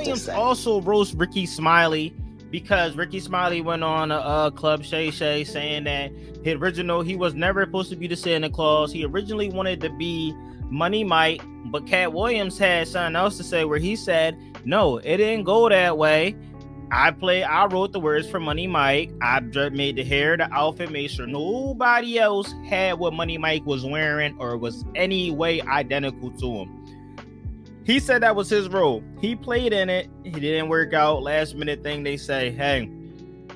Williams also roast Rickey Smiley because Rickey Smiley went on a Club Shay Shay saying that he was never supposed to be the Santa Claus. He originally wanted to be Money Mike, but Katt Williams had something else to say where he said, no, it didn't go that way. I wrote the words for Money Mike. I made the hair, the outfit, made sure nobody else had what Money Mike was wearing or was any way identical to him. He said that was his role. He played in it. He didn't work out. Last minute thing, they say, hey,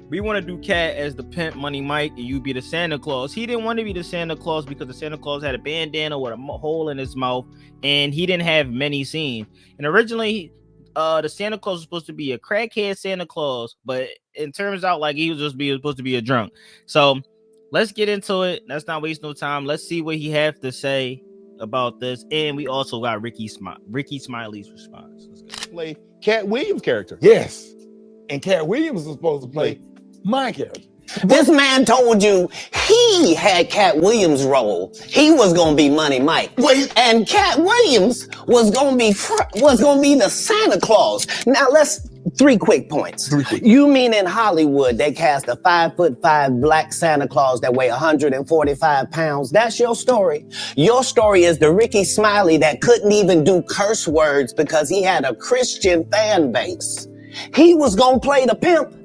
we want to do Katt as the pimp Money Mike and you be the Santa Claus. He didn't want to be the Santa Claus because the Santa Claus had a bandana with a hole in his mouth and he didn't have many scenes. And originally, the Santa Claus was supposed to be a crackhead Santa Claus, but it turns out like he was supposed to be a drunk. So let's get into it. Let's not waste no time. Let's see what he have to say about this. And we also got Rickey Smiley's response. Play Katt Williams' character. Yes. And Katt Williams was supposed to play my character. This man told you he had Katt Williams' role. He was gonna be Money Mike. Wait. And Katt Williams was gonna be the Santa Claus. Now three quick points. You mean in Hollywood they cast a 5'5" black Santa Claus that weigh 145 pounds? That's your story. Your story is the Rickey Smiley that couldn't even do curse words because he had a Christian fan base. He was gonna play the pimp.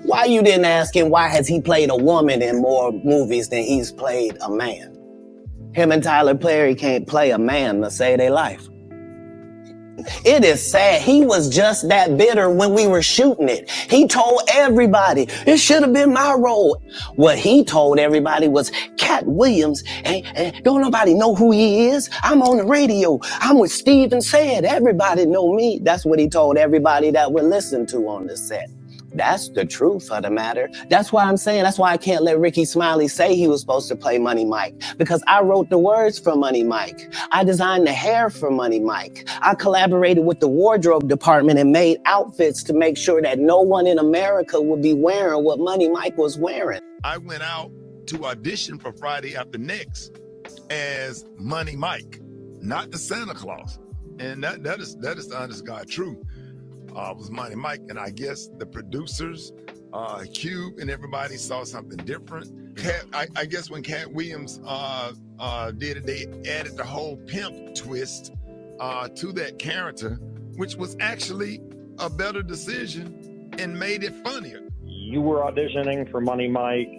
Why you didn't ask him why has he played a woman in more movies than he's played a man? Him and Tyler Perry can't play a man to save their life. It is sad. He was just that bitter when we were shooting it. He told everybody, it should have been my role. What he told everybody was, Katt Williams, and don't nobody know who he is. I'm on the radio. I'm with Steven Said. Everybody know me. That's what he told everybody that would listen to on the set. That's the truth of the matter. That's why I can't let Rickey Smiley say he was supposed to play Money Mike, because I wrote the words for Money Mike. I designed the hair for Money Mike. I collaborated with the wardrobe department and made outfits to make sure that no one in America would be wearing what Money Mike was wearing. I went out to audition for Friday After Next as Money Mike, not the Santa Claus. And that is the honest God truth. Was Money Mike, and I guess the producers, Cube and everybody saw something different. I guess when Katt Williams did it, they added the whole pimp twist to that character, which was actually a better decision and made it funnier. You were auditioning for Money Mike.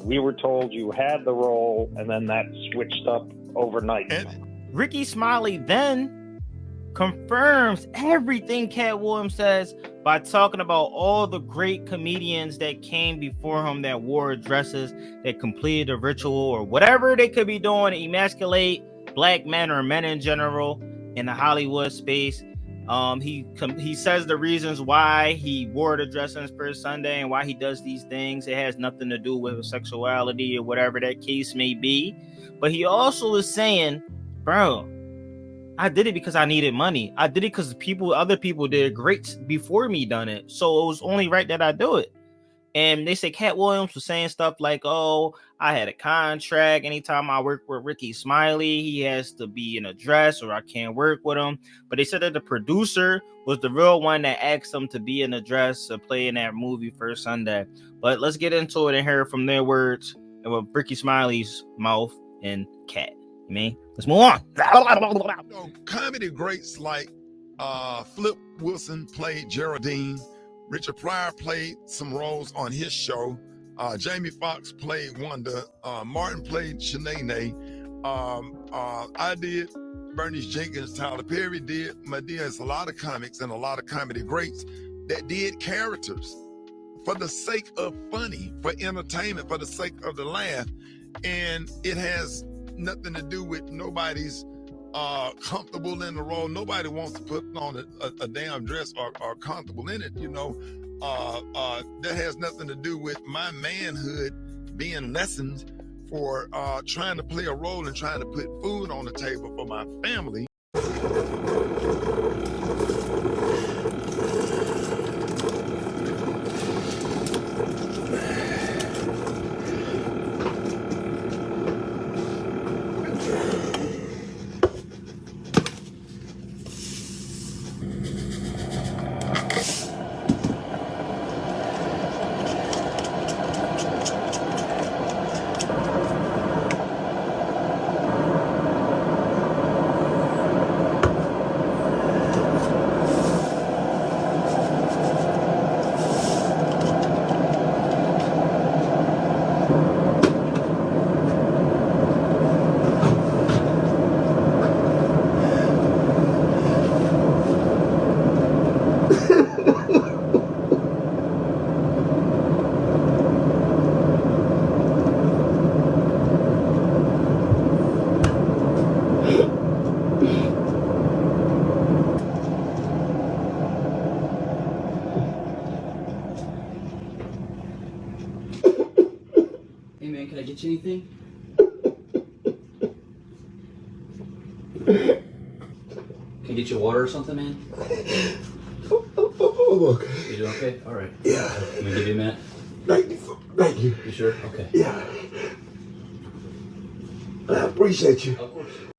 We were told you had the role, and then that switched up overnight. Rickey Smiley then confirms everything Katt Williams says by talking about all the great comedians that came before him that wore dresses, that completed a ritual or whatever they could be doing to emasculate black men or men in general in the Hollywood space. He says the reasons why he wore the dress on his first Sunday and why he does these things. It has nothing to do with sexuality or whatever that case may be. But he also is saying, bro, I did it because I needed money. I did it because other people did great before me done it. So it was only right that I do it. And they say Katt Williams was saying stuff like, oh, I had a contract. Anytime I work with Rickey Smiley, he has to be in a dress or I can't work with him. But they said that the producer was the real one that asked him to be in a dress to play in that movie First Sunday. But let's get into it and hear from their words and with Rickey Smiley's mouth and Katt. Let's move on. Comedy greats like Flip Wilson played Geraldine. Richard Pryor played some roles on his show. Jamie Foxx played Wanda. Martin played Shanae. I did. Bernice Jenkins, Tyler Perry did. There's a lot of comics and a lot of comedy greats that did characters for the sake of funny, for entertainment, for the sake of the laugh. And it has nothing to do with nobody's comfortable in the role. Nobody wants to put on a damn dress or comfortable in it, that has nothing to do with my manhood being lessened for trying to play a role and trying to put food on the table for my family. I get you anything? Can I get you water or something, man? Okay. You doing okay? All right. Yeah. Can we give you a minute? Thank you. Thank you. You sure? Okay. Yeah. I appreciate you. Of course.